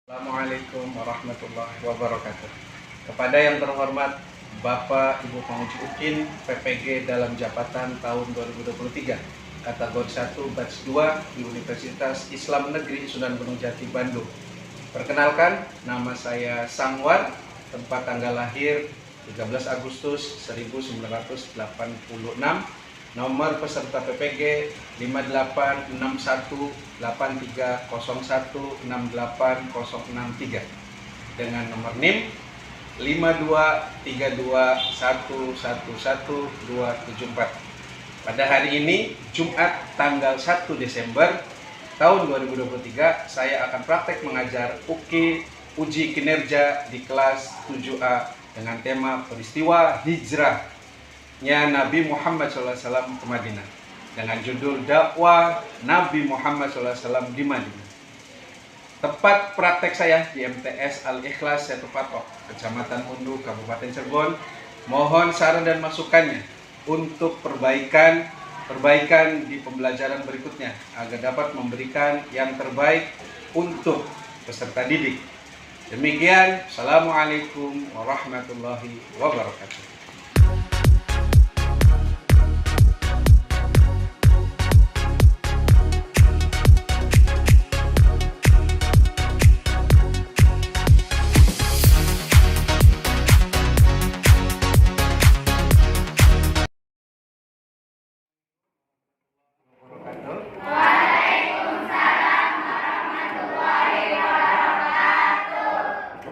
Assalamualaikum warahmatullahi wabarakatuh. Kepada yang terhormat Bapak Ibu Penguji UKIN PPG dalam jabatan tahun 2023, kategori 1 batch 2 di Universitas Islam Negeri Sunan Gunung Jati, Bandung. Perkenalkan, nama saya Sangwar, tempat tanggal lahir 13 Agustus 1986, nomor peserta PPG 586183016863 dengan nomor NIM 52321111274. Pada hari ini, Jumat tanggal 1 Desember tahun 2023, saya akan praktek mengajar uji kinerja di kelas 7A dengan tema peristiwa hijrahnya Nabi Muhammad SAW ke Madinah dengan judul dakwah Nabi Muhammad SAW di Madinah. Tempat praktek saya di MTS Al-Ikhlas Setu Patok, Kecamatan Undu, Kabupaten Cirebon. Mohon saran dan masukannya untuk perbaikan di pembelajaran berikutnya agar dapat memberikan yang terbaik untuk peserta didik. Demikian, Assalamualaikum warahmatullahi wabarakatuh.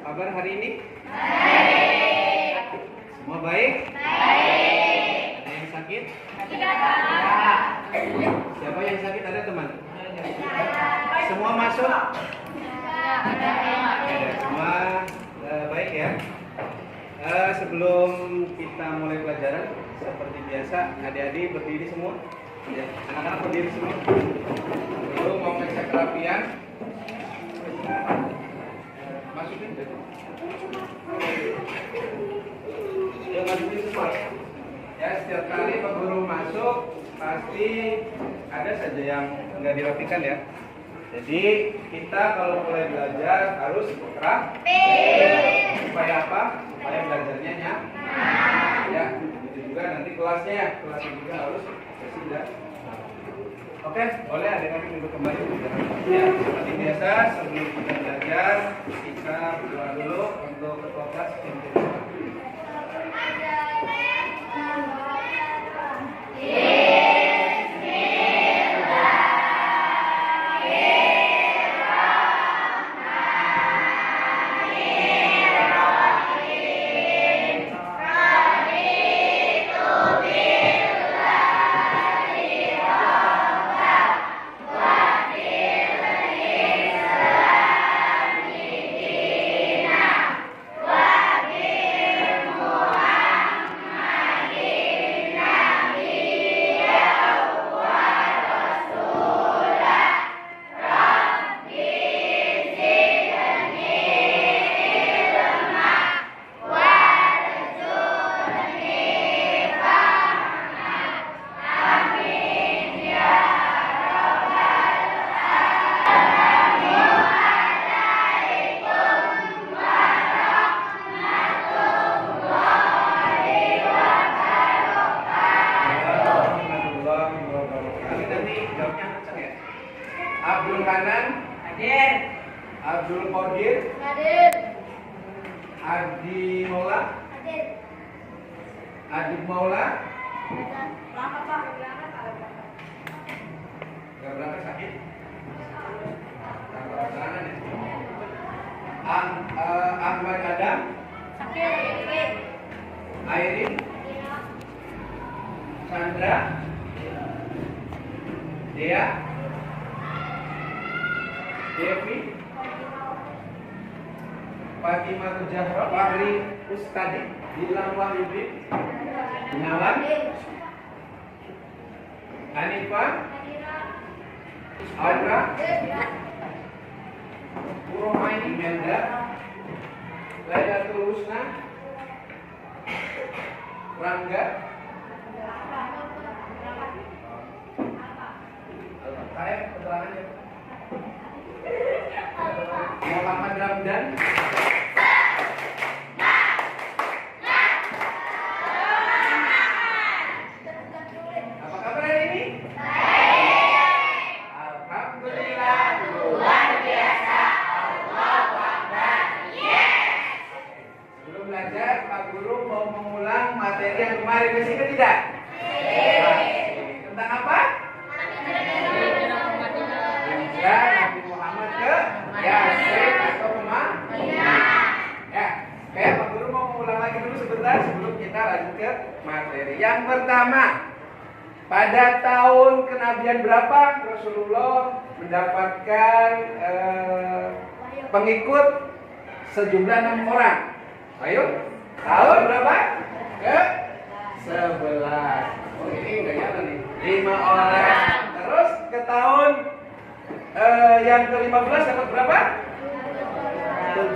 Kabar hari ini? Baik. Semua baik? Baik. Ada yang sakit? Tidak. Siapa yang sakit? Ada teman? Semua masuk? Ada. Semua baik ya? Sebelum kita mulai pelajaran, seperti biasa, adik-adik berdiri semua. Ya, anak-anak berdiri semua. Dulu mau ngecek kerapian. Masukin deh. Masukin semua. Ya, setiap kali Pak Guru masuk pasti ada saja yang nggak dirapikan ya. Jadi kita kalau mulai belajar harus rapi. Supaya apa? Supaya belajarnya nyaman. Ya, itu juga nanti kelasnya juga harus bersih dan oke, boleh adik-adik duduk kembali. Ya, seperti biasa sebelum kita belajar, kita berdoa dulu untuk ketua kelas. Abdul Hanan hadir. Abdul Qadir hadir. Adi Maula hadir. Adib Maula gak berangkat sakit. Ahmad Adam sakit. Airin Sandra Dea Devi Fatimah Zahra Fahri Ustadi Dilan Wahyudi Gunawan Hanifah Audra Puromaini Menda Lailatul Husna Rangga Al-Fatihah keterangannya Muhammad dan apa kabar hari ini? Alhamdulillah, luar biasa. Allahu Akbar. Yes. Sebelum belajar, Pak Guru mau mengulang materi yang kemarin, masih ingat tidak? Tentang apa? Hijrah Nabi Muhammad ke Yasrib atau ke Madinah. Ya, kayak Pak Guru mau mengulang lagi dulu sebentar sebelum kita lanjut ke materi. Yang pertama, pada tahun kenabian berapa Rasulullah mendapatkan pengikut sejumlah 6 orang? Ayo, tahun berapa? Ke 11. Oh, ini enggak nyala nih. 5 orang. Terus ke tahun yang ke-15 dapat berapa? 75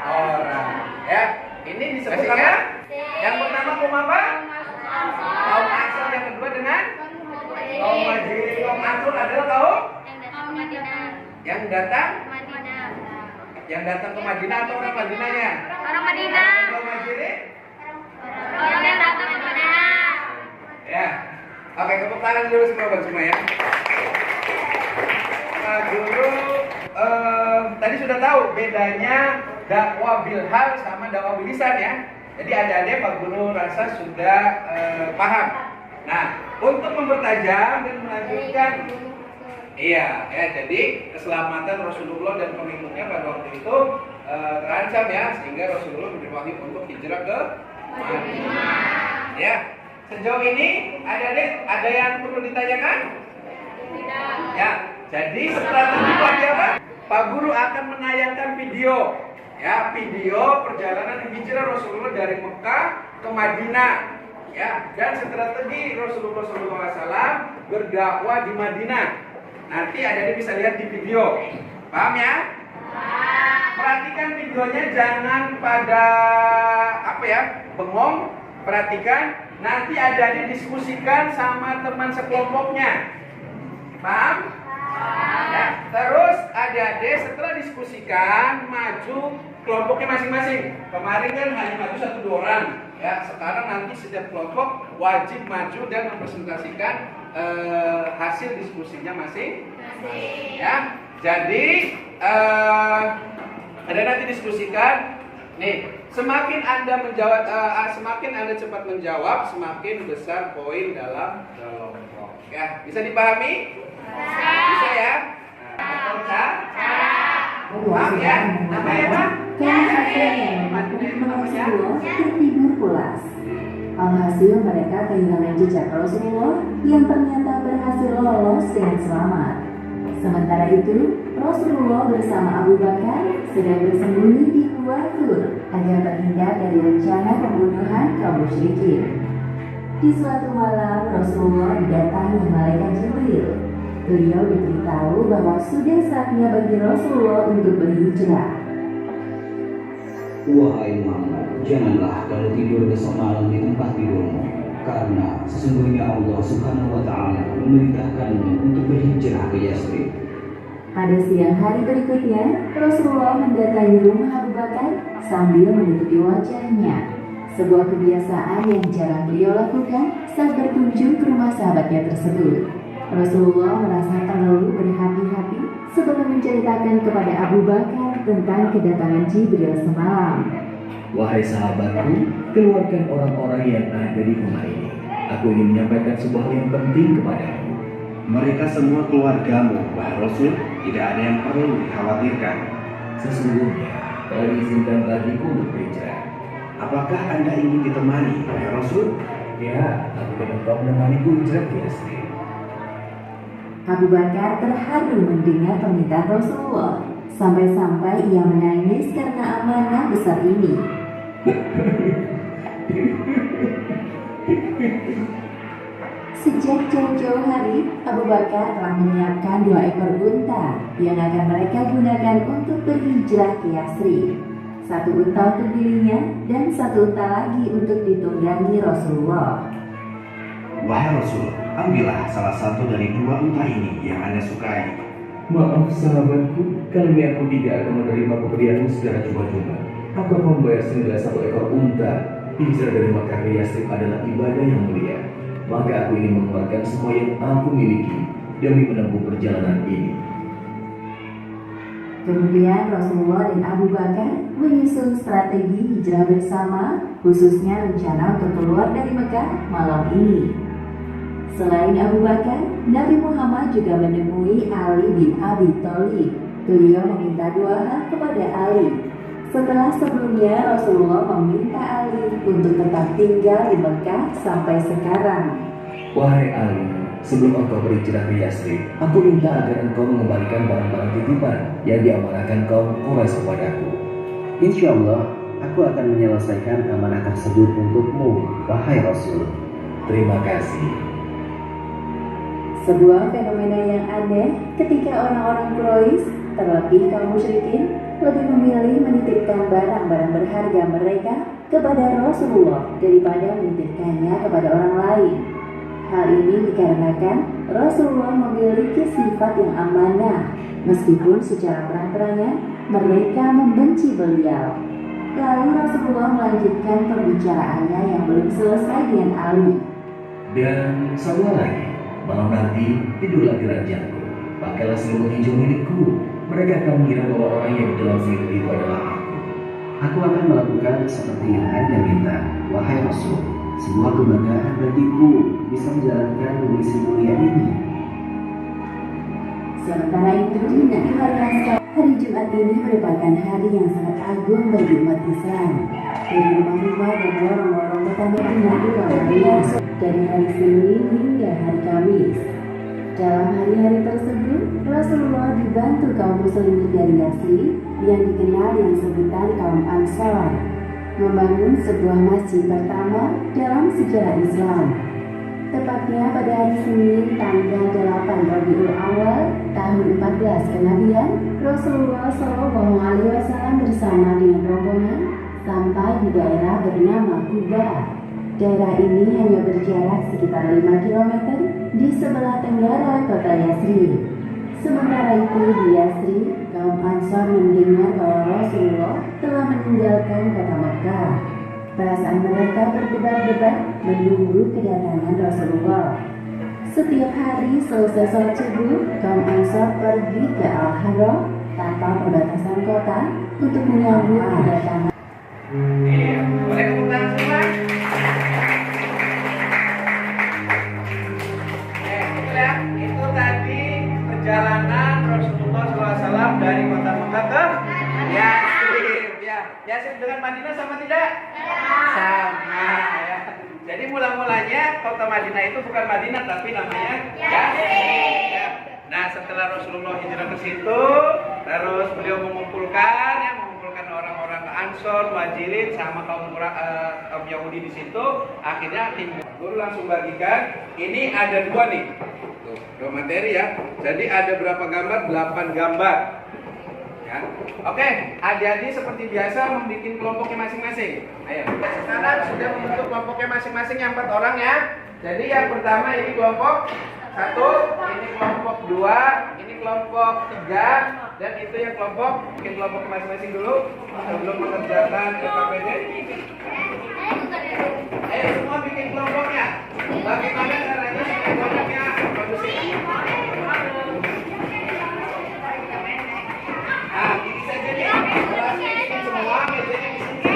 orang. Ya, ini disebut apa? Yang pertama kaum apa? Kaum Ansor, yang kedua dengan kaum Muhajirin. Kaum Ansor adalah kaum yang datang ke Madinah atau orang Madinahnya? Orang Madinah. Kaum Muhajirin? Orang yang datang ke Madinah. Ya. Oke, tepuk tangan dulu semua ya. Pak Guru tadi sudah tahu bedanya dakwah bilhal sama dakwah bilisan ya. Jadi adik-adik Pak Guru rasa sudah paham. Nah, untuk mempertajam dan melanjutkan, iya, ya, jadi keselamatan Rasulullah dan pengikutnya pada waktu itu terancam ya, sehingga Rasulullah diberi wahyu untuk hijrah ke Madinah. Ya, sejauh ini ada yang perlu ditanyakan? Tidak. Ya, jadi strategi bagi apa? Pak Guru akan menayangkan video, ya, video perjalanan hijrah Rasulullah dari Mekah ke Madinah, ya, dan strategi Rasulullah SAW berdakwah di Madinah. Nanti adik-adik bisa lihat di video, paham ya? Perhatikan videonya, jangan pada apa ya, bengong. Perhatikan, nanti adik-adik diskusikan sama teman sekelompoknya, paham? Ya, terus adik-adik setelah diskusikan maju kelompoknya masing-masing. Kemarin kan hanya maju 1-2 orang, ya. Sekarang nanti setiap kelompok wajib maju dan mempresentasikan hasil diskusinya masing-masing. Ya, jadi ada nanti diskusikan. Nih, semakin Anda menjawab, semakin Anda cepat menjawab, semakin besar poin dalam kelompok. Ya, bisa dipahami? Bisa ya? Paham ya? Namanya apa? Rasulullah tertidur pulas. Alhasil mereka kehilangan jejak Rasulullah yang ternyata berhasil lolos dengan selamat. Sementara itu, Rasulullah bersama Abu Bakar sedang bersembunyi di Gua Tur agar terhindar dari rencana pembunuhan kaum musyrikin. Di suatu malam, Rasulullah didatangi malaikat Jibril. Beliau diberitahu bahwa sudah saatnya bagi Rasulullah untuk berhijrah. Wahai Muhammad, janganlah kalau tidur besok malam di tempat tidurmu, karena sesungguhnya Allah Subhanahu wa Ta'ala memerintahkanmu untuk berhijrah ke Yasrib. Pada siang hari berikutnya, Rasulullah mendatangi rumah Abu Bakar sambil menutupi wajahnya. Sebuah kebiasaan yang jarang beliau lakukan saat berkunjung ke rumah sahabatnya tersebut. Rasulullah merasa terlalu berhati-hati sebelum menceritakan kepada Abu Bakar tentang kedatangan Jibril semalam. Wahai sahabatku, keluarkan orang-orang yang ada di rumah ini. Aku ingin menyampaikan sebuah yang penting kepadamu. Mereka semua keluargamu, wahai Rasul, tidak ada yang perlu dikhawatirkan. Sesungguhnya, kau izinkan bagiku untuk berhijrah. Apakah Anda ingin ditemani, wahai Rasul? Ya, aku ingin kau menemaniku hijrah ke Yasrib. Abu Bakar terharu mendengar permintaan Rasulullah, sampai-sampai ia menangis karena amanah besar ini. Sejak jauh-jauh hari, Abu Bakar telah menyiapkan 2 ekor unta yang akan mereka gunakan untuk berhijrah ke Yasrib. 1 unta untuk dirinya dan 1 unta lagi untuk ditunggangi Rasulullah. Wahai Rasul, ambillah salah satu dari 2 unta ini yang Anda sukai. Maaf sahabatku, kali ini aku tidak akan menerima pemberianmu secara cuma-cuma. Aku akan membayar senilai 1 ekor unta. Hijrah dari Makkah ke Yastrib adalah ibadah yang mulia. Maka aku ingin mengeluarkan semua yang aku miliki demi menempuh perjalanan ini. Kemudian Rasulullah dan Abu Bakar menyusun strategi hijrah bersama, khususnya rencana untuk keluar dari Mekah malam ini. Selain Abu Bakar, Nabi Muhammad juga menemui Ali bin Abi Thalib. Beliau meminta 2 hal kepada Ali. Setelah sebelumnya Rasulullah meminta Ali untuk tetap tinggal di Mekah sampai sekarang. Wahai Ali, sebelum engkau berhijrah ke Yastrib, aku minta agar engkau mengembalikan barang-barang titipan yang diamanahkan kaum Quraisy kepadaku. Insya Allah, aku akan menyelesaikan amanah tersebut untukmu, wahai Rasul. Terima kasih. Sebuah fenomena yang aneh ketika orang-orang Quraisy, terlebih kaum musyrikin, lebih memilih menitipkan barang-barang berharga mereka kepada Rasulullah daripada menitipkannya kepada orang lain. Hal ini dikarenakan Rasulullah memiliki sifat yang amanah, meskipun secara terang-terangan mereka membenci beliau. Lalu Rasulullah melanjutkan perbicaraannya yang belum selesai dengan Ali. Dan satu hal lagi, malam nanti tidurlah di ranjangku. Pakailah selimut hijau milikku. Mereka akan mengira bahwa orang yang di dalam selimut itu adalah aku. Aku akan melakukan seperti yang Anda minta, wahai Rasul. Sebuah kebanggaan bagiku bisa menjalankan misi mulia ini. Sementara itu, hari Jumat ini merupakan hari yang sangat agung bagi umat Islam. Dari rumah-rumah dan lorong-lorong kota Madinah dirawat dari hari Senin hingga hari Kamis. Dalam hari-hari tersebut, Rasulullah dibantu kaum muslimin dari Yastrib yang dikenal dengan sebutan kaum Ansar, membangun sebuah masjid pertama dalam sejarah Islam. Tepatnya pada hari Senin tanggal 8 Rabiul Awal tahun 14 kenabian, Rasulullah SAW bersama dengan rombongan sampai di daerah bernama Quba. Daerah ini hanya berjarak sekitar 5 km di sebelah tenggara kota Yastrib. Sementara itu di Yastrib, kaum Ansar mendengar bahwa Rasulullah telah meninggalkan kota Makkah. Perasaan mereka berdebar-debar menunggu kedatangan Rasulullah. Setiap hari selesai sholat subuh, kaum Ansar pergi ke Al-Haram tanpa perbatasan kota untuk menyambut kedatangan. Boleh tepuk tangan semua? Itu tadi perjalanan Rasulullah SAW dari kota Mekah ke Yastrib. Yastrib dengan Madinah sama tidak? Sama ya. Jadi mula-mulanya kota Madinah itu bukan Madinah tapi namanya Yastrib. Ya. Nah setelah Rasulullah hijrah ke situ, terus beliau mengumpulkan orang-orang Ansor, Muhajirin sama kaum Yahudi di situ. Akhirnya tim guru langsung bagikan. Ini ada 2 nih. Tuh, 2 materi ya. Jadi ada berapa gambar? 8 gambar. Ya. Oke, adik-adik seperti biasa membuat kelompoknya masing-masing. Ayo. Sekarang sudah membentuk kelompoknya masing-masing yang 4 orang ya. Jadi yang pertama ini kelompok 1, ini kelompok 2, ini kelompok 3, dan itu yang kelompok. Bikin kelompok masing-masing dulu sebelum mengerjakan LKPD. Ayo semua bikin kelompoknya. Bagaimana caranya supaya kelompoknya kondusif? Nah, ini saja nih. Kelasnya bikin semua mejanya di sini.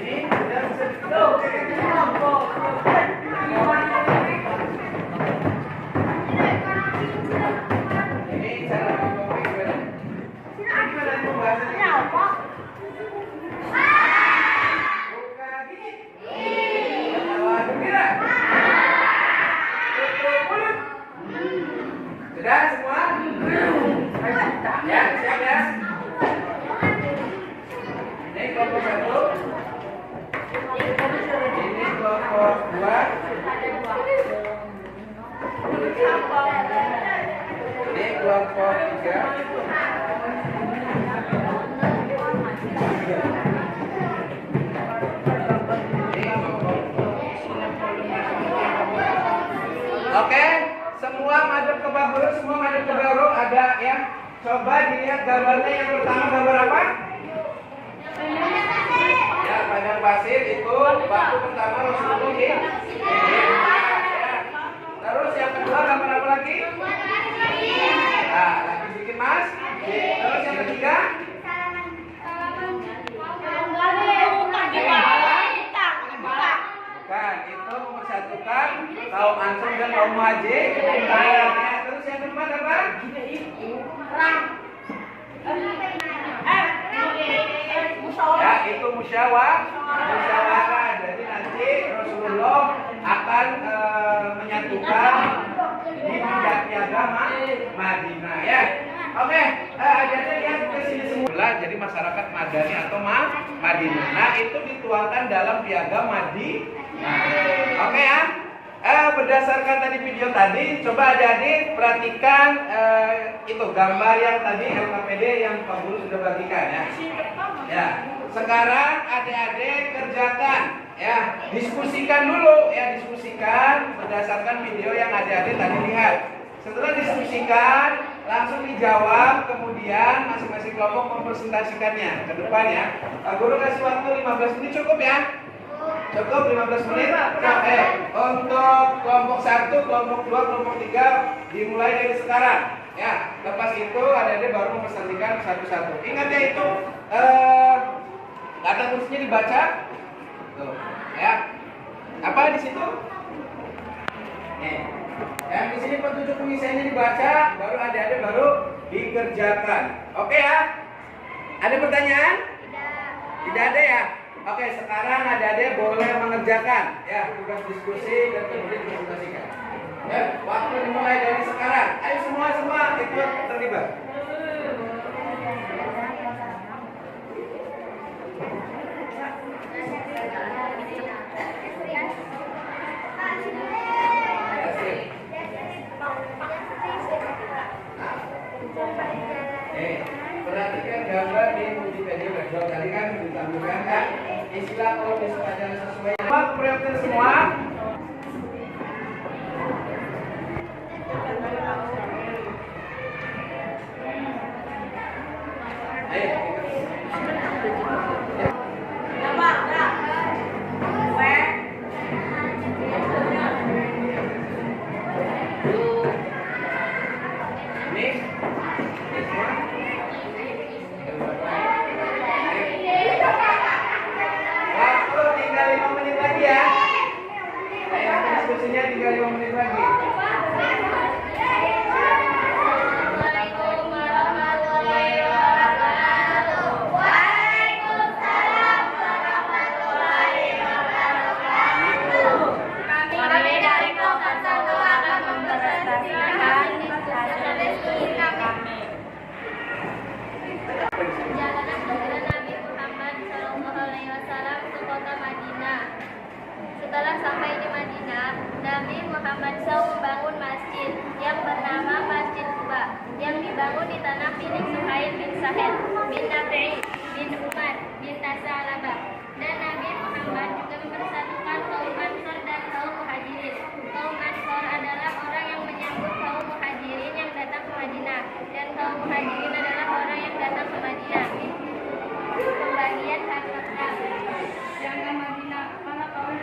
Ini sudah bisa Gembira? Tutup mulut. Sudah semua? Ya, siap ya. Ini kelompok 1. Ini kelompok 2. Ini kelompok 3. Oke, semua madep ke baru, semua madep ke baru. Ada ya. Coba dilihat gambarnya yang pertama, gambar apa? Ya, padang pasir itu waktu pertama Rasulullah ya. Terus yang kedua gambar apa lagi? Nah, lagi sedikit Mas. Terus yang ketiga? Bukan, itu mempersatukan kaum Ansor dan kaum Muhajir. Terus yang keempat apa? Ya, itu musyawarah. Jadi nanti Rasulullah akan menyatukan di piagam Madinah ya. Oke, jadi yang kesini semula jadi masyarakat Madani atau Madinah. Nah, itu dituangkan dalam piagam Madinah. Oke ya. Berdasarkan tadi video tadi, coba adik-adik perhatikan itu gambar yang tadi LKPD yang Pak Guru sudah bagikan ya. Ya, sekarang adik-adik kerjakan ya, diskusikan dulu ya, diskusikan berdasarkan video yang adik-adik tadi lihat. Setelah diskusikan, langsung dijawab, kemudian masing-masing kelompok mempresentasikannya ke depan ya. Pak Guru kasih waktu 15 menit cukup ya? Cukup 15 menit. Untuk kelompok 1, kelompok 2, kelompok 3 dimulai dari sekarang. Ya, lepas itu adik-adik baru mempresentasikan satu-satu. Ingat ya itu kata kuncinya dibaca. Tuh, ya. Apa di situ? Nih. Yang di sini petunjuk pengisiannya dibaca, baru adik-adik baru dikerjakan. Oke ya? Ada pertanyaan? Tidak ada ya? Oke, sekarang adik-adik boleh mengerjakan ya tugas diskusi dan kemudian presentasikan. Ya, waktu dimulai dari sekarang. Ayo semua ikut terlibat. Perhatikan gambar di Wikipedia background tadi kan ditampilkan kan istilah kalau misalnya sesuai. Semua prioritas semua. Diskusinya tinggal 5 menit lagi. Assalamualaikum warahmatullahi wabarakatuh. Waalaikumsalam warahmatullahi wabarakatuh. Kami dari kelompok 1 akan mempresentasikan diskusi kami. Perjalanan hijrah Nabi Muhammad SAW ke kota Madinah. Setelah sampai di Madinah, Nabi Muhammad SAW membangun masjid yang bernama Masjid Quba yang dibangun di tanah milik Suhail bin Sahel bin Nafi'i bin Umar bin Tasalabah. Dan Nabi Muhammad juga mempersatukan kaum Ansor dan kaum Muhajirin. Kaum Ansor adalah orang yang menyambut kaum Muhajirin yang datang ke Madinah, dan kaum Muhajirin adalah orang yang datang ke Madinah. Pembagian harta yang ke Madinah, mana kaum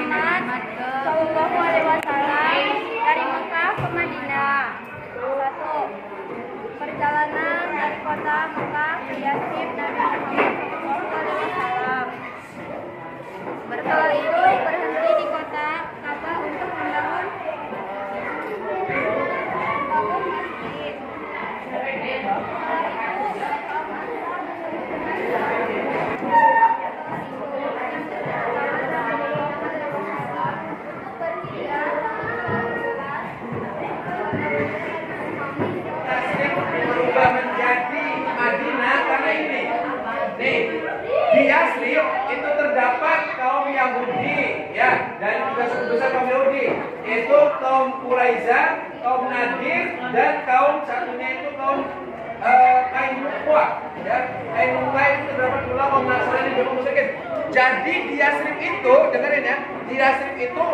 Muhammad Shallallahu Alaihi Wasallam dari Mekah ke Madinah. 1. Perjalanan dari kota Mekah ke Yatsrib Nabi Muhammad Shallallahu Alaihi Wasallam. Berkala itu berhenti di kota Ka'bah untuk membangun masjid. Berubah menjadi Madinah karena ini. Nih, di Yatsrib itu terdapat kaum Yahudi, ya, dan juga suku besar kaum Yahudi, yaitu kaum Quraisyah, kaum Nadir, dan kaum satunya itu kaum Qainuqa, ya. Qainuqa itu terdapat pula kaum Nasrani dan kaum musyrikin. Jadi di Yatsrib itu, dengerin ya, di Yatsrib itu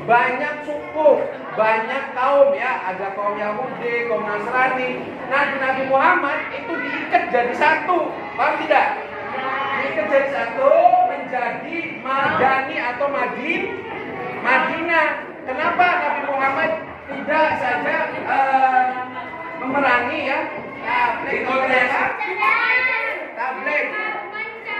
banyak suku, banyak kaum, ya, ada kaum Yahudi, kaum Nasrani. Nah, Nabi Muhammad itu diikat jadi satu, paham tidak? Diikat jadi satu menjadi Madani atau Madinah. Kenapa Nabi Muhammad tidak saja memerangi, ya? Tabligh,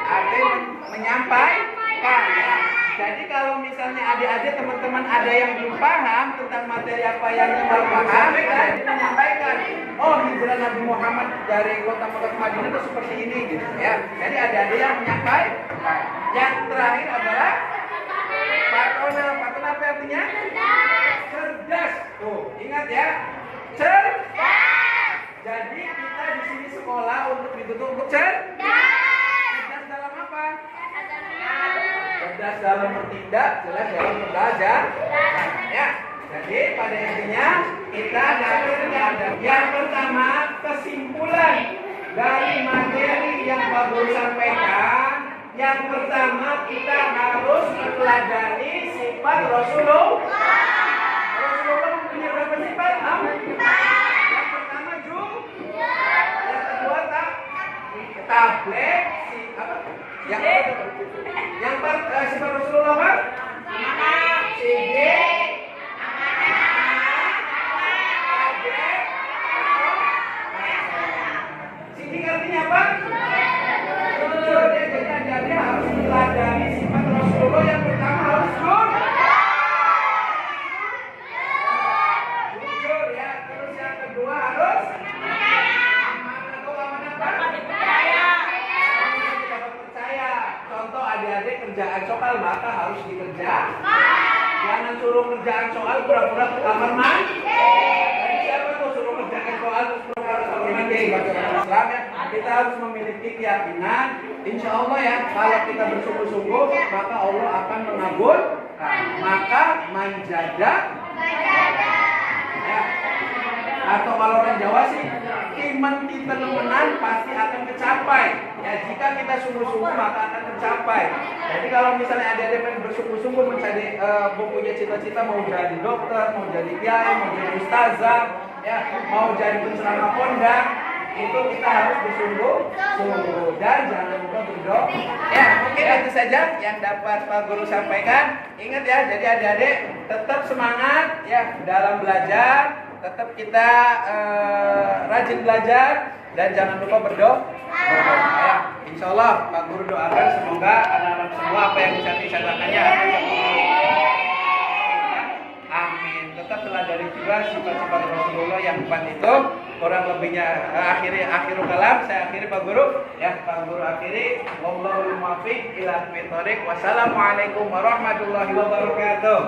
artinya menyampaikan, ya. Jadi kalau misalnya adik-adik teman-teman ada yang belum paham tentang materi apa yang kita paham, menyampaikan, oh hijrah Nabi Muhammad dari kota Mekah ke Madinah itu seperti ini, gitu, ya. Jadi adik-adik yang menyampaikan. Yang terakhir adalah Patona. Patona apa artinya? Cerdas. Tuh, ingat ya, cerdas. Jadi kita di sini sekolah untuk dituntut untuk cerdas. Cerdas dalam apa? Cerdas dalam bertindak, jelas dalam belajar. Ya. Jadi pada intinya kita ada yang pertama, kesimpulan dari materi yang Pak Guru sampaikan. Yang pertama, kita harus meneladani sifat Rasulullah. Rasulullah mempunyai berapa sifat? Yang pertama yang kedua tabligh, yang sifat Rasulullah apa? Sidik, tabligh, sidik artinya apa? Jujur. Jadi harus meneladani sifat Rasulullah. Yang pertama harus jujur, ya. Terus yang kedua harus percaya. Contoh adik-adik kerjaan soal maka harus dikerjakan. Jangan suruh kerjaan soal pura-pura ke kamar mandi. Jadi siapa tuh suruh kerjakan soal pura-pura ke kamar mandi? Islam, ya. Kita harus memiliki keyakinan, insya Allah, ya, kalau kita bersungguh-sungguh maka Allah akan mengabulkan. Maka manjada, ya. Atau kalau orang Jawa sih, iman kita nemenan pasti akan tercapai. Ya, jika kita sungguh-sungguh maka akan tercapai. Jadi kalau misalnya ada bersungguh-sungguh mencari punya cita-cita mau jadi dokter, mau jadi kiai, mau jadi ustazah, ya, mau jadi penceramah kondang, itu kita harus bersungguh-sungguh dan jangan lupa berdoa. Ya, mungkin itu saja yang dapat Pak Guru sampaikan. Ingat ya, jadi adik-adik tetap semangat, ya, dalam belajar. Tetap kita rajin belajar dan jangan lupa berdoa. Ya, insya Allah Pak Guru doakan semoga anak-anak semua apa yang dicatatkannya akan amin. Tetap teladani juga sifat-sifat Rasulullah yang 4 itu. Kurang lebihnya akhirul kalam saya akhiri Pak Guru, ya. Pak Guru akhiri, wallahul muwaffiq ila aqwamit thoriq. Wassalamualaikum warahmatullahi wabarakatuh.